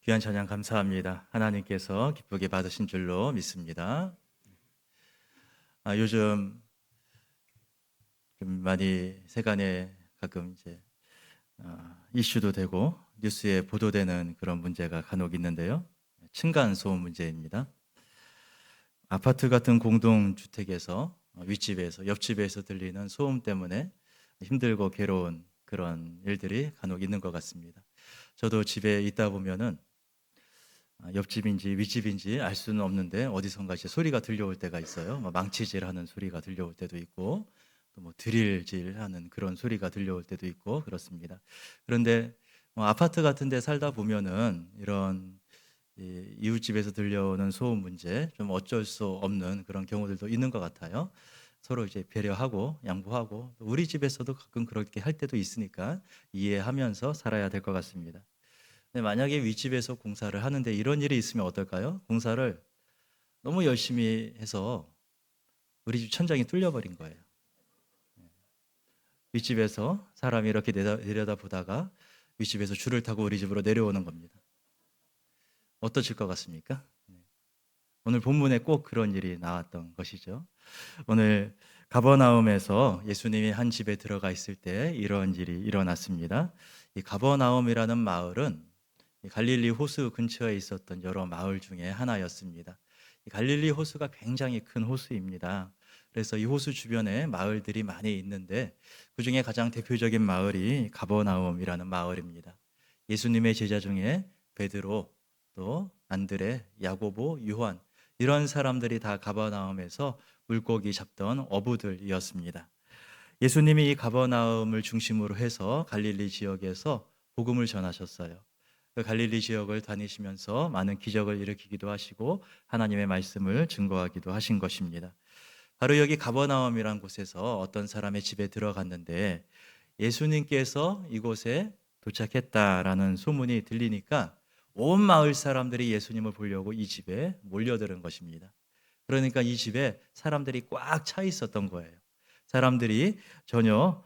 귀한 찬양 감사합니다. 하나님께서 기쁘게 받으신 줄로 믿습니다. 요즘 좀 많이 세간에 가끔 이제 이슈도 되고 뉴스에 보도되는 그런 문제가 간혹 있는데요. 층간 소음 문제입니다. 아파트 같은 공동주택에서 윗집에서 옆집에서 들리는 소음 때문에 힘들고 괴로운 그런 일들이 간혹 있는 것 같습니다. 저도 집에 있다 보면은 옆집인지 윗집인지 알 수는 없는데 어디선가 이제 소리가 들려올 때가 있어요. 뭐 망치질하는 소리가 들려올 때도 있고 또 뭐 드릴질하는 그런 소리가 들려올 때도 있고 그렇습니다. 그런데 뭐 아파트 같은 데 살다 보면은 이런 이웃집에서 들려오는 소음 문제 좀 어쩔 수 없는 그런 경우들도 있는 것 같아요. 서로 이제 배려하고 양보하고 또 우리 집에서도 가끔 그렇게 할 때도 있으니까 이해하면서 살아야 될 것 같습니다. 네, 만약에 윗집에서 공사를 하는데 이런 일이 있으면 어떨까요? 공사를 너무 열심히 해서 우리 집 천장이 뚫려버린 거예요. 윗집에서 사람이 이렇게 내려다보다가 윗집에서 줄을 타고 우리 집으로 내려오는 겁니다. 어떠실 것 같습니까? 네. 오늘 본문에 꼭 그런 일이 나왔던 것이죠. 오늘 가버나움에서 예수님이 한 집에 들어가 있을 때 이런 일이 일어났습니다. 이 가버나움이라는 마을은 이 갈릴리 호수 근처에 있었던 여러 마을 중에 하나였습니다. 이 갈릴리 호수가 굉장히 큰 호수입니다. 그래서 이 호수 주변에 마을들이 많이 있는데 그 중에 가장 대표적인 마을이 가버나움이라는 마을입니다. 예수님의 제자 중에 베드로, 또 안드레, 야고보, 요한 이런 사람들이 다 가버나움에서 물고기 잡던 어부들이었습니다. 예수님이 이 가버나움을 중심으로 해서 갈릴리 지역에서 복음을 전하셨어요. 그 갈릴리 지역을 다니시면서 많은 기적을 일으키기도 하시고 하나님의 말씀을 증거하기도 하신 것입니다. 바로 여기 가버나움이란 곳에서 어떤 사람의 집에 들어갔는데 예수님께서 이곳에 도착했다라는 소문이 들리니까 온 마을 사람들이 예수님을 보려고 이 집에 몰려드는 것입니다. 그러니까 이 집에 사람들이 꽉 차 있었던 거예요. 사람들이 전혀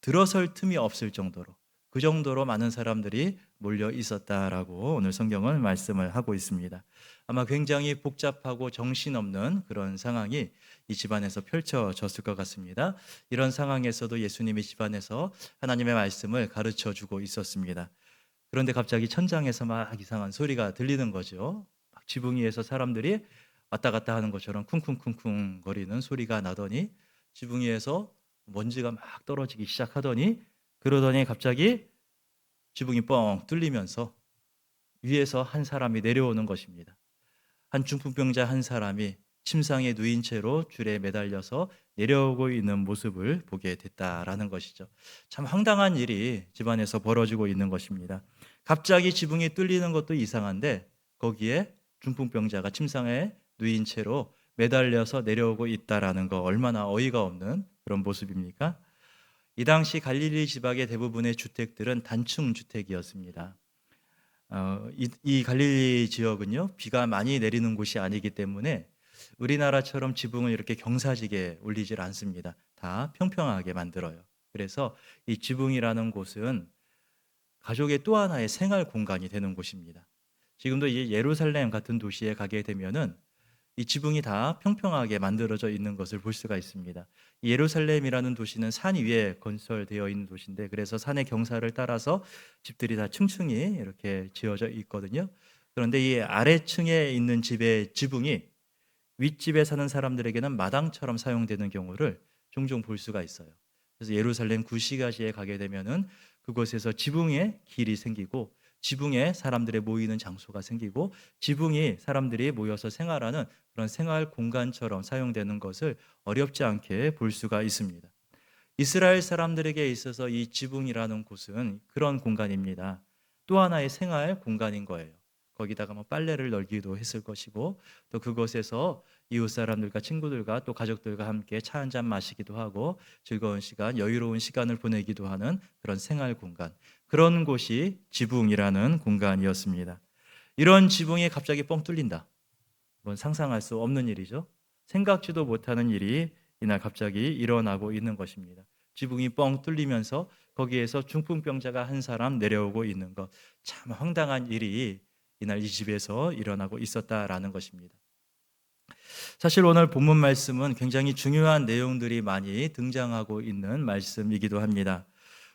들어설 틈이 없을 정도로 그 정도로 많은 사람들이 몰려 있었다라고 오늘 성경은 말씀을 하고 있습니다. 아마 굉장히 복잡하고 정신없는 그런 상황이 이 집안에서 펼쳐졌을 것 같습니다. 이런 상황에서도 예수님이 집안에서 하나님의 말씀을 가르쳐 주고 있었습니다. 그런데 갑자기 천장에서 막 이상한 소리가 들리는 거죠. 막 지붕 위에서 사람들이 왔다 갔다 하는 것처럼 쿵쿵쿵쿵 거리는 소리가 나더니 지붕 위에서 먼지가 막 떨어지기 시작하더니 그러더니 갑자기 지붕이 뻥 뚫리면서 위에서 한 사람이 내려오는 것입니다. 한 중풍병자 한 사람이 침상에 누인 채로 줄에 매달려서 내려오고 있는 모습을 보게 됐다라는 것이죠. 참 황당한 일이 집안에서 벌어지고 있는 것입니다. 갑자기 지붕이 뚫리는 것도 이상한데 거기에 중풍병자가 침상에 누인 채로 매달려서 내려오고 있다라는 거 얼마나 어이가 없는 그런 모습입니까? 이 당시 갈릴리 지방의 대부분의 주택들은 단층 주택이었습니다. 이 갈릴리 지역은요, 비가 많이 내리는 곳이 아니기 때문에 우리나라처럼 지붕을 이렇게 경사지게 올리질 않습니다. 다 평평하게 만들어요. 그래서 이 지붕이라는 곳은 가족의 또 하나의 생활 공간이 되는 곳입니다. 지금도 이 예루살렘 같은 도시에 가게 되면은 이 지붕이 다 평평하게 만들어져 있는 것을 볼 수가 있습니다. 이 예루살렘이라는 도시는 산 위에 건설되어 있는 도시인데 그래서 산의 경사를 따라서 집들이 다 층층이 이렇게 지어져 있거든요. 그런데 이 아래층에 있는 집의 지붕이 윗집에 사는 사람들에게는 마당처럼 사용되는 경우를 종종 볼 수가 있어요. 그래서 예루살렘 구시가지에 가게 되면은 그곳에서 지붕에 길이 생기고 지붕에 사람들의 모이는 장소가 생기고 지붕이 사람들이 모여서 생활하는 그런 생활 공간처럼 사용되는 것을 어렵지 않게 볼 수가 있습니다. 이스라엘 사람들에게 있어서 이 지붕이라는 곳은 그런 공간입니다. 또 하나의 생활 공간인 거예요. 거기다가 뭐 빨래를 널기도 했을 것이고 또 그곳에서 이웃 사람들과 친구들과 또 가족들과 함께 차 한잔 마시기도 하고 즐거운 시간, 여유로운 시간을 보내기도 하는 그런 생활 공간. 그런 곳이 지붕이라는 공간이었습니다. 이런 지붕이 갑자기 뻥 뚫린다. 그건 상상할 수 없는 일이죠. 생각지도 못하는 일이 이날 갑자기 일어나고 있는 것입니다. 지붕이 뻥 뚫리면서 거기에서 중풍병자가 한 사람 내려오고 있는 것, 참 황당한 일이 이날 이 집에서 일어나고 있었다라는 것입니다. 사실 오늘 본문 말씀은 굉장히 중요한 내용들이 많이 등장하고 있는 말씀이기도 합니다.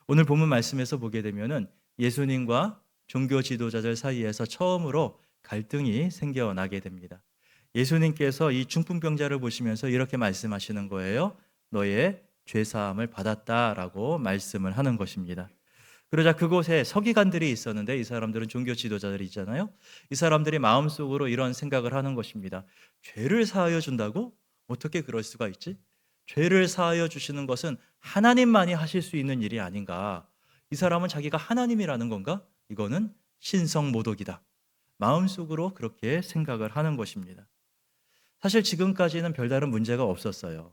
오늘 본문 말씀에서 보게 되면은 예수님과 종교 지도자들 사이에서 처음으로 갈등이 생겨나게 됩니다. 예수님께서 이 중풍병자를 보시면서 이렇게 말씀하시는 거예요. 너의 죄사함을 받았다라고 말씀을 하는 것입니다. 그러자 그곳에 서기관들이 있었는데, 이 사람들은 종교 지도자들이 있잖아요. 이 사람들이 마음속으로 이런 생각을 하는 것입니다. 죄를 사하여 준다고? 어떻게 그럴 수가 있지? 죄를 사하여 주시는 것은 하나님만이 하실 수 있는 일이 아닌가? 이 사람은 자기가 하나님이라는 건가? 이거는 신성모독이다. 마음속으로 그렇게 생각을 하는 것입니다. 사실 지금까지는 별다른 문제가 없었어요.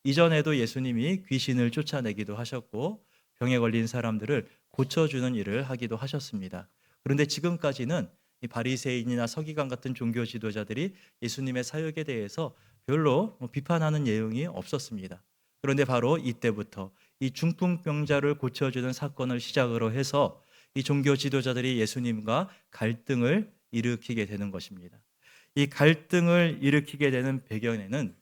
이전에도 예수님이 귀신을 쫓아내기도 하셨고 병에 걸린 사람들을 고쳐주는 일을 하기도 하셨습니다. 그런데 지금까지는 이 바리새인이나 서기관 같은 종교 지도자들이 예수님의 사역에 대해서 별로 비판하는 내용이 없었습니다. 그런데 바로 이때부터 이 중풍병자를 고쳐주는 사건을 시작으로 해서 이 종교 지도자들이 예수님과 갈등을 일으키게 되는 것입니다. 이 갈등을 일으키게 되는 배경에는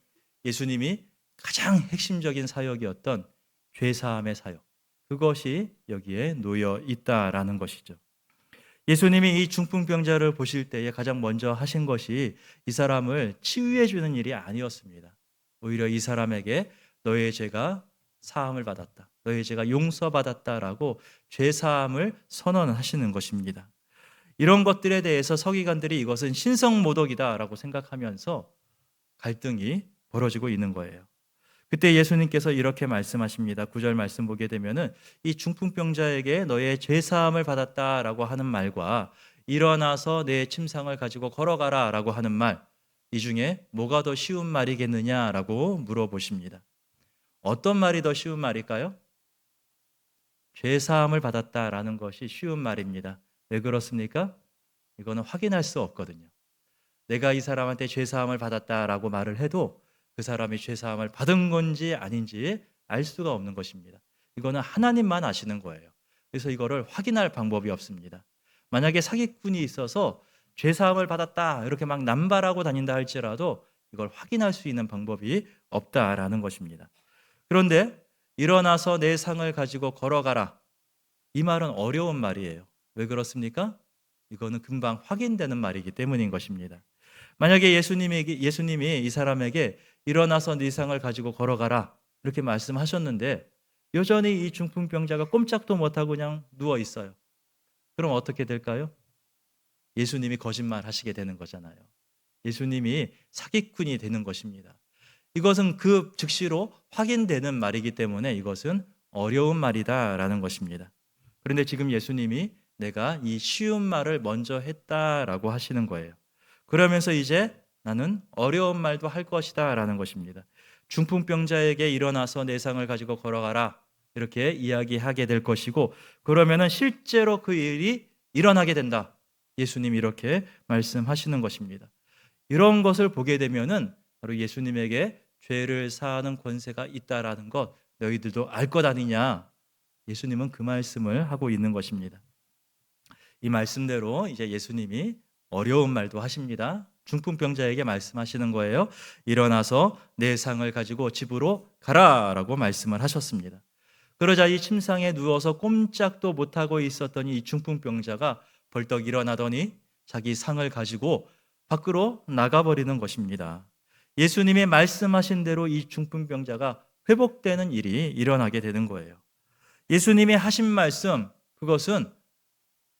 예수님이 가장 핵심적인 사역이었던 죄사함의 사역, 그것이 여기에 놓여 있다라는 것이죠. 예수님이 이 중풍병자를 보실 때에 가장 먼저 하신 것이 이 사람을 치유해 주는 일이 아니었습니다. 오히려 이 사람에게 너의 죄가 사함을 받았다, 너의 죄가 용서받았다라고 죄사함을 선언하시는 것입니다. 이런 것들에 대해서 서기관들이 이것은 신성모독이다라고 생각하면서 갈등이 벌어지고 있는 거예요. 그때 예수님께서 이렇게 말씀하십니다. 9절 말씀 보게 되면은 이 중풍병자에게 너의 죄사함을 받았다라고 하는 말과 일어나서 내 침상을 가지고 걸어가라라고 하는 말, 이 중에 뭐가 더 쉬운 말이겠느냐라고 물어보십니다. 어떤 말이 더 쉬운 말일까요? 죄사함을 받았다라는 것이 쉬운 말입니다. 왜 그렇습니까? 이거는 확인할 수 없거든요. 내가 이 사람한테 죄사함을 받았다라고 말을 해도 그 사람이 죄사함을 받은 건지 아닌지 알 수가 없는 것입니다. 이거는 하나님만 아시는 거예요. 그래서 이거를 확인할 방법이 없습니다. 만약에 사기꾼이 있어서 죄사함을 받았다 이렇게 막 남발하고 다닌다 할지라도 이걸 확인할 수 있는 방법이 없다라는 것입니다. 그런데 일어나서 내 상을 가지고 걸어가라, 이 말은 어려운 말이에요. 왜 그렇습니까? 이거는 금방 확인되는 말이기 때문인 것입니다. 만약에 예수님이 이 사람에게 일어나서 네 상을 가지고 걸어가라 이렇게 말씀하셨는데 여전히 이 중풍병자가 꼼짝도 못하고 그냥 누워 있어요. 그럼 어떻게 될까요? 예수님이 거짓말 하시게 되는 거잖아요. 예수님이 사기꾼이 되는 것입니다. 이것은 그 즉시로 확인되는 말이기 때문에 이것은 어려운 말이다라는 것입니다. 그런데 지금 예수님이 내가 이 쉬운 말을 먼저 했다라고 하시는 거예요. 그러면서 이제 나는 어려운 말도 할 것이다 라는 것입니다. 중풍병자에게 일어나서 내 상을 가지고 걸어가라 이렇게 이야기하게 될 것이고, 그러면은 실제로 그 일이 일어나게 된다, 예수님이 이렇게 말씀하시는 것입니다. 이런 것을 보게 되면은 바로 예수님에게 죄를 사하는 권세가 있다라는 것 너희들도 알 것 아니냐, 예수님은 그 말씀을 하고 있는 것입니다. 이 말씀대로 이제 예수님이 어려운 말도 하십니다. 중풍병자에게 말씀하시는 거예요. 일어나서 내 상을 가지고 집으로 가라라고 말씀을 하셨습니다. 그러자 이 침상에 누워서 꼼짝도 못하고 있었던 이 중풍병자가 벌떡 일어나더니 자기 상을 가지고 밖으로 나가버리는 것입니다. 예수님이 말씀하신 대로 이 중풍병자가 회복되는 일이 일어나게 되는 거예요. 예수님이 하신 말씀, 그것은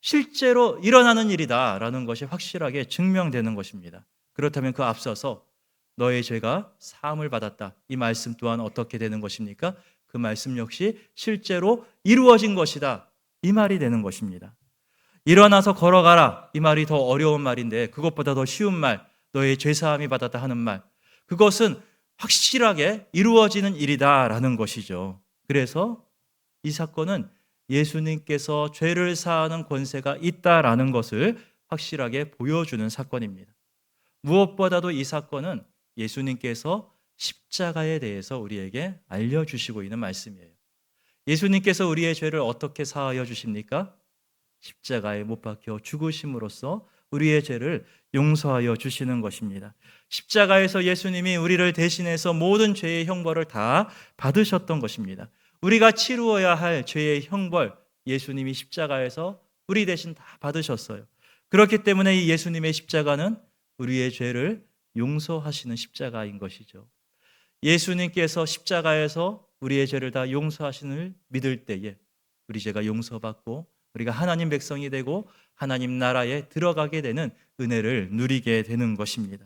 실제로 일어나는 일이다라는 것이 확실하게 증명되는 것입니다. 그렇다면 그 앞서서 너의 죄가 사함을 받았다, 이 말씀 또한 어떻게 되는 것입니까? 그 말씀 역시 실제로 이루어진 것이다, 이 말이 되는 것입니다. 일어나서 걸어가라, 이 말이 더 어려운 말인데 그것보다 더 쉬운 말, 너의 죄사함이 받았다 하는 말, 그것은 확실하게 이루어지는 일이다라는 것이죠. 그래서 이 사건은 예수님께서 죄를 사하는 권세가 있다라는 것을 확실하게 보여주는 사건입니다. 무엇보다도 이 사건은 예수님께서 십자가에 대해서 우리에게 알려주시고 있는 말씀이에요. 예수님께서 우리의 죄를 어떻게 사하여 주십니까? 십자가에 못 박혀 죽으심으로써 우리의 죄를 용서하여 주시는 것입니다. 십자가에서 예수님이 우리를 대신해서 모든 죄의 형벌을 다 받으셨던 것입니다. 우리가 치루어야 할 죄의 형벌, 예수님이 십자가에서 우리 대신 다 받으셨어요. 그렇기 때문에 이 예수님의 십자가는 우리의 죄를 용서하시는 십자가인 것이죠. 예수님께서 십자가에서 우리의 죄를 다 용서하시는 믿을 때에 우리 죄가 용서받고 우리가 하나님 백성이 되고 하나님 나라에 들어가게 되는 은혜를 누리게 되는 것입니다.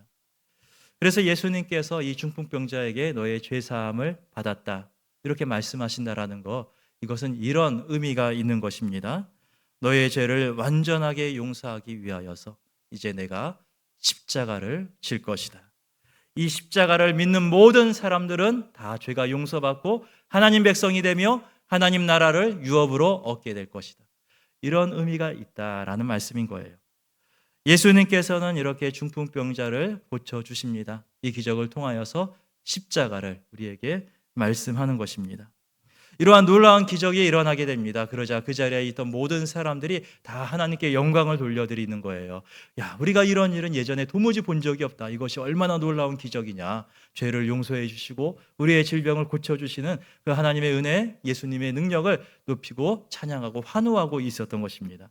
그래서 예수님께서 이 중풍병자에게 너의 죄 사함을 받았다 이렇게 말씀하신다라는 거, 이것은 이런 의미가 있는 것입니다. 너의 죄를 완전하게 용서하기 위하여서 이제 내가 십자가를 질 것이다. 이 십자가를 믿는 모든 사람들은 다 죄가 용서받고 하나님 백성이 되며 하나님 나라를 유업으로 얻게 될 것이다. 이런 의미가 있다라는 말씀인 거예요. 예수님께서는 이렇게 중풍병자를 고쳐주십니다. 이 기적을 통하여서 십자가를 우리에게 말씀하는 것입니다. 이러한 놀라운 기적이 일어나게 됩니다. 그러자 그 자리에 있던 모든 사람들이 다 하나님께 영광을 돌려드리는 거예요. 야, 우리가 이런 일은 예전에 도무지 본 적이 없다. 이것이 얼마나 놀라운 기적이냐. 죄를 용서해 주시고 우리의 질병을 고쳐주시는 그 하나님의 은혜, 예수님의 능력을 높이고 찬양하고 환호하고 있었던 것입니다.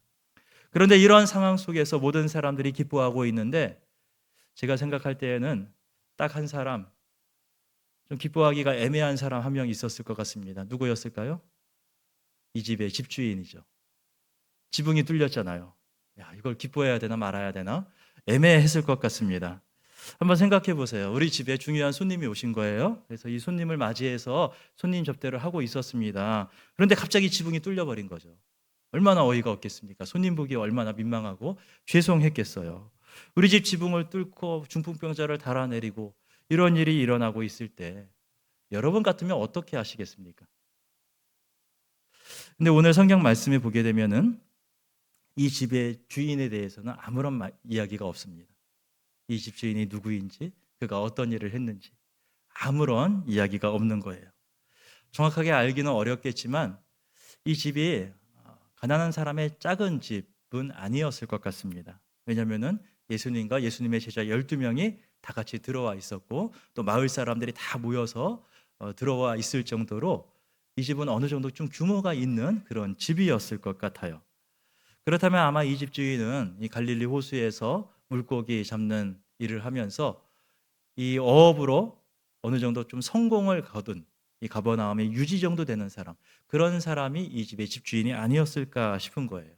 그런데 이런 상황 속에서 모든 사람들이 기뻐하고 있는데 제가 생각할 때에는 딱 한 사람, 좀 기뻐하기가 애매한 사람 한 명 있었을 것 같습니다. 누구였을까요? 이 집의 집주인이죠. 지붕이 뚫렸잖아요. 야, 이걸 기뻐해야 되나 말아야 되나 애매했을 것 같습니다. 한번 생각해 보세요. 우리 집에 중요한 손님이 오신 거예요. 그래서 이 손님을 맞이해서 손님 접대를 하고 있었습니다. 그런데 갑자기 지붕이 뚫려버린 거죠. 얼마나 어이가 없겠습니까? 손님 보기 얼마나 민망하고 죄송했겠어요. 우리 집 지붕을 뚫고 중풍병자를 달아내리고 이런 일이 일어나고 있을 때 여러분 같으면 어떻게 하시겠습니까? 근데 오늘 성경 말씀에 보게 되면은 이 집의 주인에 대해서는 아무런 이야기가 없습니다. 이 집 주인이 누구인지, 그가 어떤 일을 했는지 아무런 이야기가 없는 거예요. 정확하게 알기는 어렵겠지만 이 집이 가난한 사람의 작은 집은 아니었을 것 같습니다. 왜냐하면 예수님과 예수님의 제자 12명이 다 같이 들어와 있었고 또 마을 사람들이 다 모여서 들어와 있을 정도로 이 집은 어느 정도 좀 규모가 있는 그런 집이었을 것 같아요. 그렇다면 아마 이 집 주인은 이 갈릴리 호수에서 물고기 잡는 일을 하면서 이 어업으로 어느 정도 좀 성공을 거둔 이 가버나움의 유지 정도 되는 사람, 그런 사람이 이 집의 집주인이 아니었을까 싶은 거예요.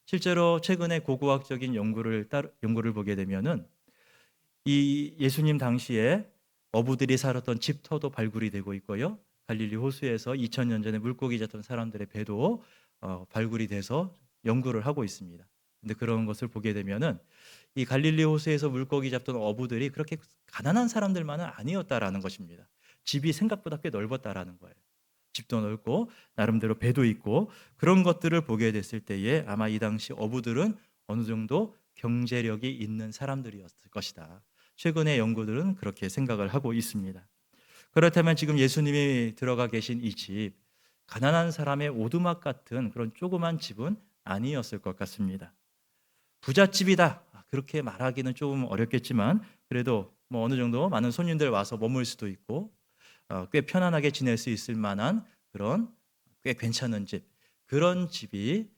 실제로 최근에 고고학적인 연구를 보게 되면은 이 예수님 당시에 어부들이 살았던 집터도 발굴이 되고 있고요. 갈릴리 호수에서 2000년 전에 물고기 잡던 사람들의 배도 발굴이 돼서 연구를 하고 있습니다. 근데 그런 것을 보게 되면은 이 갈릴리 호수에서 물고기 잡던 어부들이 그렇게 가난한 사람들만은 아니었다라는 것입니다. 집이 생각보다 꽤 넓었다라는 거예요. 집도 넓고 나름대로 배도 있고 그런 것들을 보게 됐을 때에 아마 이 당시 어부들은 어느 정도 경제력이 있는 사람들이었을 것이다. 최근의 연구들은 그렇게 생각을 하고 있습니다. 그렇다면 지금 예수님이 들어가 계신 이 집, 가난한 사람의 오두막 같은 그런 조그만 집은 아니었을 것 같습니다. 부잣집이다 그렇게 말하기는 조금 어렵겠지만 그래도 뭐 어느 정도 많은 손님들 와서 머물 수도 있고 꽤 편안하게 지낼 수 있을 만한 그런 꽤 괜찮은 집, 그런 집이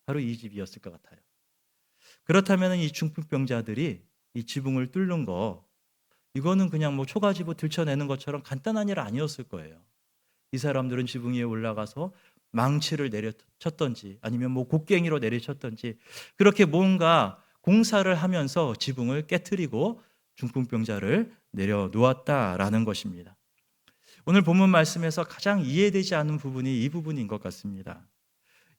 바로 이 집이었을 것 같아요. 그렇다면 이 중풍병자들이 이 지붕을 뚫는 거, 이거는 그냥 뭐 초가집을 들쳐내는 것처럼 간단한 일 아니었을 거예요. 이 사람들은 지붕 위에 올라가서 망치를 내려쳤던지 아니면 뭐 곡괭이로 내리쳤던지 그렇게 뭔가 공사를 하면서 지붕을 깨트리고 중풍병자를 내려놓았다라는 것입니다. 오늘 본문 말씀에서 가장 이해되지 않는 부분이 이 부분인 것 같습니다.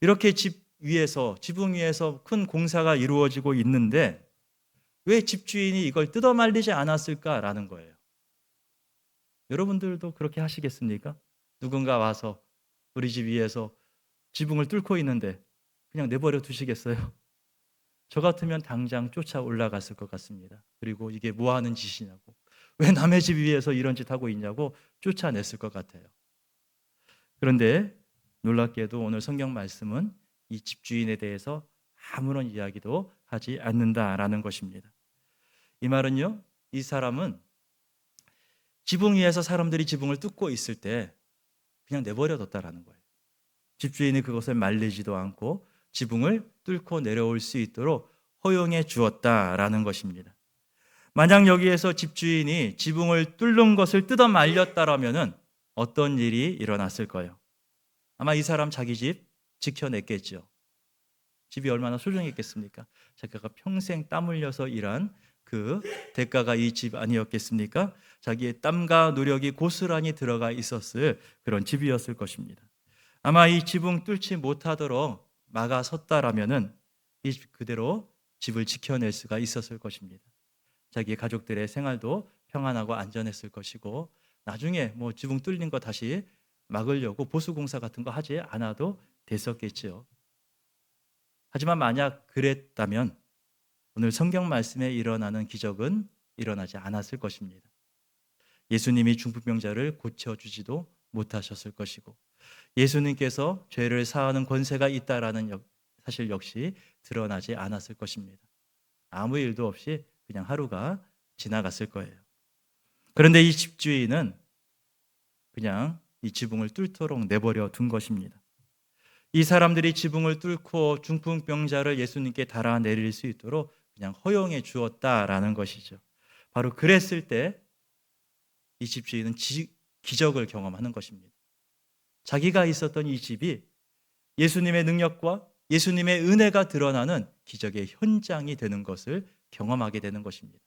이렇게 지붕 위에서 큰 공사가 이루어지고 있는데 왜 집주인이 이걸 뜯어말리지 않았을까라는 거예요. 여러분들도 그렇게 하시겠습니까? 누군가 와서 우리 집 위에서 지붕을 뚫고 있는데 그냥 내버려 두시겠어요? 저 같으면 당장 쫓아 올라갔을 것 같습니다. 그리고 이게 뭐 하는 짓이냐고, 왜 남의 집 위에서 이런 짓 하고 있냐고 쫓아냈을 것 같아요. 그런데 놀랍게도 오늘 성경 말씀은 이 집주인에 대해서 아무런 이야기도 하지 않는다라는 것입니다. 이 말은요, 이 사람은 지붕 위에서 사람들이 지붕을 뚫고 있을 때 그냥 내버려뒀다라는 거예요. 집주인이 그것을 말리지도 않고 지붕을 뚫고 내려올 수 있도록 허용해 주었다라는 것입니다. 만약 여기에서 집주인이 지붕을 뚫는 것을 뜯어 말렸다라면 어떤 일이 일어났을까요? 아마 이 사람 자기 집 지켜냈겠죠. 집이 얼마나 소중했겠습니까? 자기가 평생 땀 흘려서 일한 그 대가가 이 집 아니었겠습니까? 자기의 땀과 노력이 고스란히 들어가 있었을 그런 집이었을 것입니다. 아마 이 지붕 뚫지 못하도록 막아섰다라면은 이 집 그대로 집을 지켜낼 수가 있었을 것입니다. 자기 가족들의 생활도 평안하고 안전했을 것이고, 나중에 뭐 지붕 뚫린 거 다시 막으려고 보수공사 같은 거 하지 않아도 됐었겠지요. 하지만 만약 그랬다면 오늘 성경 말씀에 일어나는 기적은 일어나지 않았을 것입니다. 예수님이 중풍병자를 고쳐주지도 못하셨을 것이고, 예수님께서 죄를 사하는 권세가 있다라는 사실 역시 드러나지 않았을 것입니다. 아무 일도 없이 그냥 하루가 지나갔을 거예요. 그런데 이 집주인은 그냥 이 지붕을 뚫도록 내버려 둔 것입니다. 이 사람들이 지붕을 뚫고 중풍병자를 예수님께 달아내릴 수 있도록 그냥 허용해 주었다라는 것이죠. 바로 그랬을 때 이 집주인은 기적을 경험하는 것입니다. 자기가 있었던 이 집이 예수님의 능력과 예수님의 은혜가 드러나는 기적의 현장이 되는 것을 경험하게 되는 것입니다.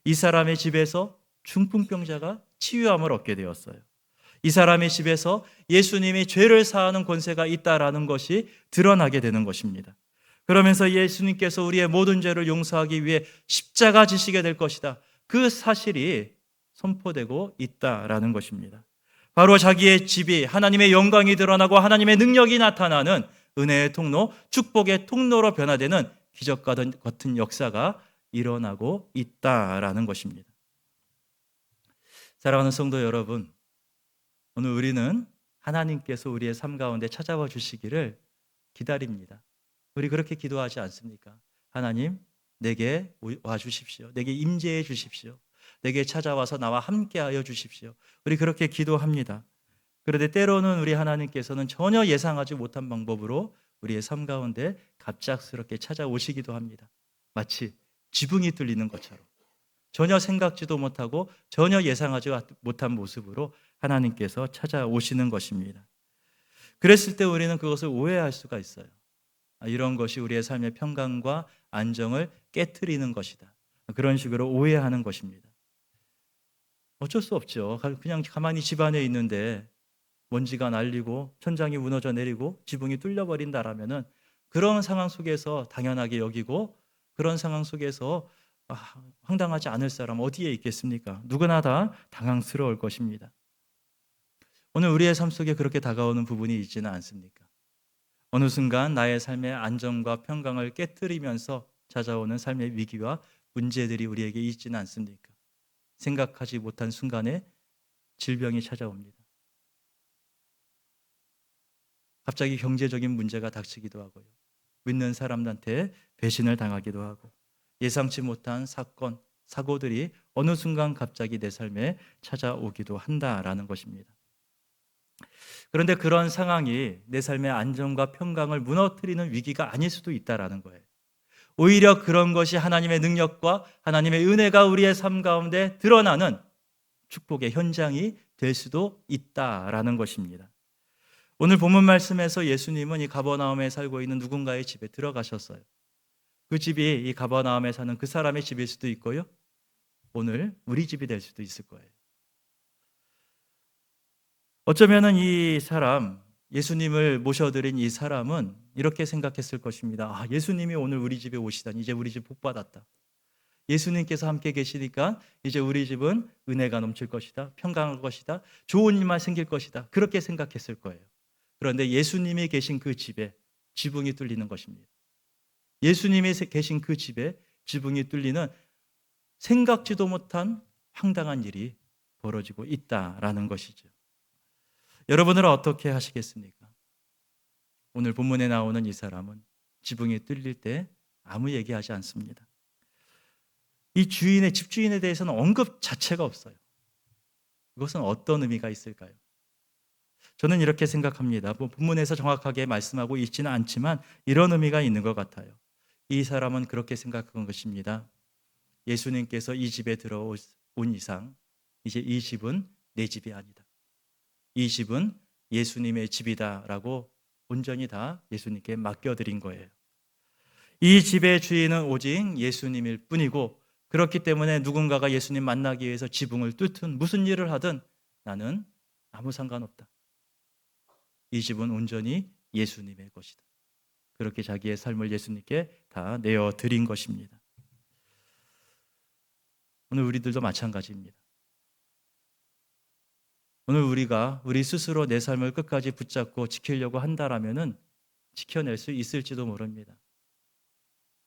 이 사람의 집에서 중풍병자가 치유함을 얻게 되었어요. 이 사람의 집에서 예수님이 죄를 사하는 권세가 있다라는 것이 드러나게 되는 것입니다. 그러면서 예수님께서 우리의 모든 죄를 용서하기 위해 십자가 지시게 될 것이다. 그 사실이 선포되고 있다라는 것입니다. 바로 자기의 집이 하나님의 영광이 드러나고 하나님의 능력이 나타나는 은혜의 통로, 축복의 통로로 변화되는 기적과 같은 역사가 일어나고 있다라는 것입니다. 사랑하는 성도 여러분, 오늘 우리는 하나님께서 우리의 삶 가운데 찾아와 주시기를 기다립니다. 우리 그렇게 기도하지 않습니까? 하나님, 내게 와 주십시오. 내게 임재해 주십시오. 내게 찾아와서 나와 함께하여 주십시오. 우리 그렇게 기도합니다. 그런데 때로는 우리 하나님께서는 전혀 예상하지 못한 방법으로 우리의 삶 가운데 갑작스럽게 찾아오시기도 합니다. 마치 지붕이 뚫리는 것처럼 전혀 생각지도 못하고 전혀 예상하지 못한 모습으로 하나님께서 찾아오시는 것입니다. 그랬을 때 우리는 그것을 오해할 수가 있어요. 이런 것이 우리의 삶의 평강과 안정을 깨트리는 것이다. 그런 식으로 오해하는 것입니다. 어쩔 수 없죠. 그냥 가만히 집 안에 있는데 먼지가 날리고 천장이 무너져 내리고 지붕이 뚫려버린다라면은 그런 상황 속에서 당연하게 여기고, 그런 상황 속에서 황당하지 않을 사람 어디에 있겠습니까? 누구나 다 당황스러울 것입니다. 오늘 우리의 삶 속에 그렇게 다가오는 부분이 있지는 않습니까? 어느 순간 나의 삶의 안정과 평강을 깨트리면서 찾아오는 삶의 위기와 문제들이 우리에게 있지는 않습니까? 생각하지 못한 순간에 질병이 찾아옵니다. 갑자기 경제적인 문제가 닥치기도 하고요. 믿는 사람들한테 배신을 당하기도 하고, 예상치 못한 사건, 사고들이 어느 순간 갑자기 내 삶에 찾아오기도 한다라는 것입니다. 그런데 그런 상황이 내 삶의 안정과 평강을 무너뜨리는 위기가 아닐 수도 있다라는 거예요. 오히려 그런 것이 하나님의 능력과 하나님의 은혜가 우리의 삶 가운데 드러나는 축복의 현장이 될 수도 있다라는 것입니다. 오늘 본문 말씀에서 예수님은 이 가버나움에 살고 있는 누군가의 집에 들어가셨어요. 그 집이 이 가버나움에 사는 그 사람의 집일 수도 있고요, 오늘 우리 집이 될 수도 있을 거예요. 어쩌면은 이 사람, 예수님을 모셔드린 이 사람은 이렇게 생각했을 것입니다. 예수님이 오늘 우리 집에 오시다니, 이제 우리 집 복 받았다. 예수님께서 함께 계시니까 이제 우리 집은 은혜가 넘칠 것이다, 평강할 것이다, 좋은 일만 생길 것이다, 그렇게 생각했을 거예요. 그런데 예수님이 계신 그 집에 지붕이 뚫리는 것입니다. 예수님이 계신 그 집에 지붕이 뚫리는 생각지도 못한 황당한 일이 벌어지고 있다라는 것이죠. 여러분은 어떻게 하시겠습니까? 오늘 본문에 나오는 이 사람은 지붕이 뚫릴 때 아무 얘기하지 않습니다. 이 주인의 집주인에 대해서는 언급 자체가 없어요. 이것은 어떤 의미가 있을까요? 저는 이렇게 생각합니다. 본문에서 정확하게 말씀하고 있지는 않지만 이런 의미가 있는 것 같아요. 이 사람은 그렇게 생각한 것입니다. 예수님께서 이 집에 들어온 이상 이제 이 집은 내 집이 아니다. 이 집은 예수님의 집이다라고 온전히 다 예수님께 맡겨드린 거예요. 이 집의 주인은 오직 예수님일 뿐이고, 그렇기 때문에 누군가가 예수님 만나기 위해서 지붕을 뚫든 무슨 일을 하든 나는 아무 상관없다. 이 집은 온전히 예수님의 것이다. 그렇게 자기의 삶을 예수님께 다 내어드린 것입니다. 오늘 우리들도 마찬가지입니다. 오늘 우리가 우리 스스로 내 삶을 끝까지 붙잡고 지키려고 한다라면은 지켜낼 수 있을지도 모릅니다.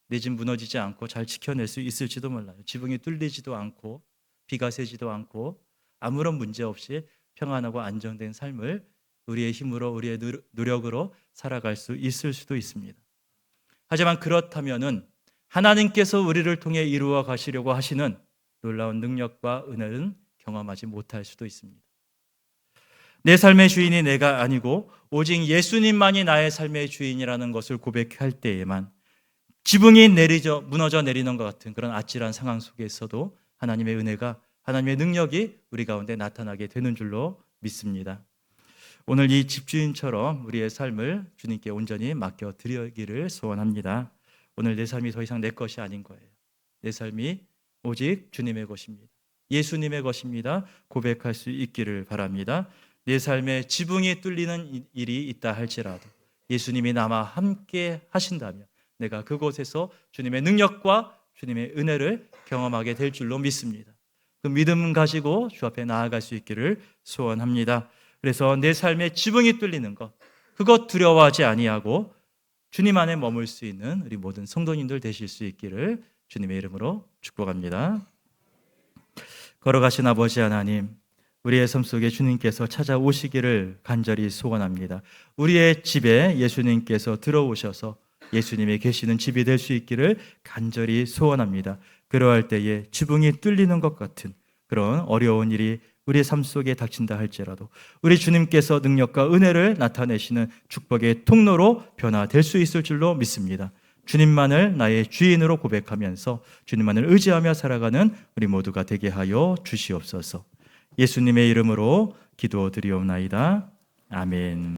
내 집 무너지지 않고 잘 지켜낼 수 있을지도 몰라요. 지붕이 뚫리지도 않고 비가 새지도 않고 아무런 문제 없이 평안하고 안정된 삶을 우리의 힘으로 우리의 노력으로 살아갈 수 있을 수도 있습니다. 하지만 그렇다면은 하나님께서 우리를 통해 이루어 가시려고 하시는 놀라운 능력과 은혜는 경험하지 못할 수도 있습니다. 내 삶의 주인이 내가 아니고 오직 예수님만이 나의 삶의 주인이라는 것을 고백할 때에만 지붕이 무너져 내리는 것 같은 그런 아찔한 상황 속에서도 하나님의 은혜가, 하나님의 능력이 우리 가운데 나타나게 되는 줄로 믿습니다. 오늘 이 집주인처럼 우리의 삶을 주님께 온전히 맡겨드리기를 소원합니다. 오늘 내 삶이 더 이상 내 것이 아닌 거예요. 내 삶이 오직 주님의 것입니다. 예수님의 것입니다. 고백할 수 있기를 바랍니다. 내 삶에 지붕이 뚫리는 일이 있다 할지라도 예수님이 나와 함께 하신다면 내가 그곳에서 주님의 능력과 주님의 은혜를 경험하게 될 줄로 믿습니다. 그 믿음 가지고 주 앞에 나아갈 수 있기를 소원합니다. 그래서 내 삶에 지붕이 뚫리는 것, 그것 두려워하지 아니하고 주님 안에 머물 수 있는 우리 모든 성도님들 되실 수 있기를 주님의 이름으로 축복합니다. 걸어가신 아버지 하나님, 우리의 삶 속에 주님께서 찾아오시기를 간절히 소원합니다. 우리의 집에 예수님께서 들어오셔서 예수님이 계시는 집이 될 수 있기를 간절히 소원합니다. 그러할 때에 지붕이 뚫리는 것 같은 그런 어려운 일이 우리의 삶 속에 닥친다 할지라도 우리 주님께서 능력과 은혜를 나타내시는 축복의 통로로 변화될 수 있을 줄로 믿습니다. 주님만을 나의 주인으로 고백하면서 주님만을 의지하며 살아가는 우리 모두가 되게 하여 주시옵소서. 예수님의 이름으로 기도드리옵나이다. 아멘.